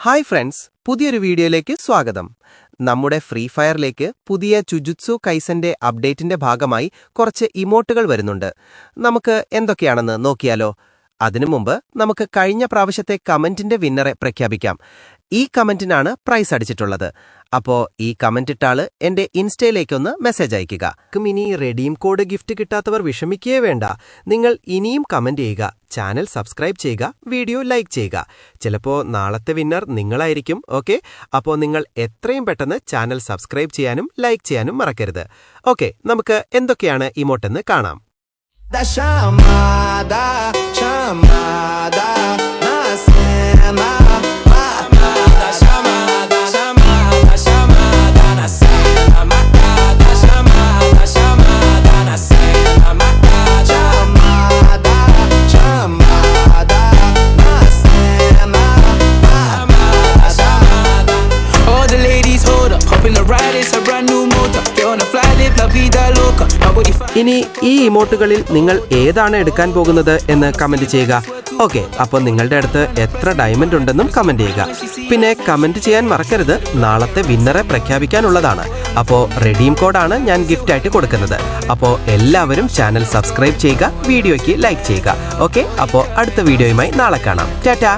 Hi friends, പുതിയൊരു വീഡിയോയിലേക്ക് സ്വാഗതം. നമ്മുടെ ഫ്രീ ഫയറിലേക്ക് പുതിയ ജുജുത്സു കൈസന്റെ അപ്ഡേറ്റിന്റെ ഭാഗമായി കുറച്ച് ഇമോട്ടുകൾ വരുന്നുണ്ട്. നമുക്ക് എന്തൊക്കെയാണെന്ന് നോക്കിയാലോ? അതിനു മുമ്പ് നമുക്ക് കഴിഞ്ഞ പ്രാവശ്യത്തെ കമന്റിന്റെ വിന്നറെ പ്രഖ്യാപിക്കാം. ഈ കമന്റിനാണ് പ്രൈസ് അടിച്ചിട്ടുള്ളത്. അപ്പോ ഈ കമന്റ് ഇട്ടാള് എന്റെ ഇൻസ്റ്റയിലേക്കൊന്ന് മെസ്സേജ് അയയ്ക്കുക. ഇനി റെഡീം കോഡ് ഗിഫ്റ്റ് കിട്ടാത്തവർ വിഷമിക്കുകയേ വേണ്ട. നിങ്ങൾ ഇനിയും കമന്റ് ചെയ്യുക, ചാനൽ സബ്സ്ക്രൈബ് ചെയ്യുക, വീഡിയോ ലൈക്ക് ചെയ്യുക. ചിലപ്പോൾ നാളത്തെ വിന്നർ നിങ്ങളായിരിക്കും. ഓക്കെ, അപ്പോൾ നിങ്ങൾ എത്രയും പെട്ടെന്ന് ചാനൽ സബ്സ്ക്രൈബ് ചെയ്യാനും ലൈക്ക് ചെയ്യാനും മറക്കരുത്. ഓക്കെ, നമുക്ക് എന്തൊക്കെയാണ് ഇമോട്ടെന്ന് കാണാം. Da chamada, chamada na cena. Matada, chamada, chamada, chamada na cena. Matada, chamada, chamada na cena. Matada, chamada, chamada na cena. Matada, chamada. All the ladies hold up, hop in the ride, it's a brand new motor. Get on the fly, live la vida loca. Nobody ഇനി ഈ ഇമോട്ടുകളിൽ നിങ്ങൾ ഏതാണ് എടുക്കാൻ പോകുന്നത് എന്ന് comment ചെയ്യുക. Okay, അപ്പോൾ നിങ്ങളുടെ അടുത്ത് എത്ര ഡയമണ്ട് ഉണ്ടെന്നും കമന്റ് ചെയ്യുക. പിന്നെ കമന്റ് ചെയ്യാൻ മറക്കരുത്, നാളത്തെ വിന്നറെ പ്രഖ്യാപിക്കാനുള്ളതാണ്. അപ്പോൾ റെഡീം കോഡാണ് ഞാൻ ഗിഫ്റ്റ് ആയിട്ട് കൊടുക്കുന്നത്. അപ്പോൾ എല്ലാവരും ചാനൽ സബ്സ്ക്രൈബ് ചെയ്യുക, വീഡിയോയ്ക്ക് ലൈക്ക് ചെയ്യുക. ഓക്കെ, അപ്പോൾ അടുത്ത വീഡിയോയുമായി നാളെ കാണാം. ടാറ്റാ.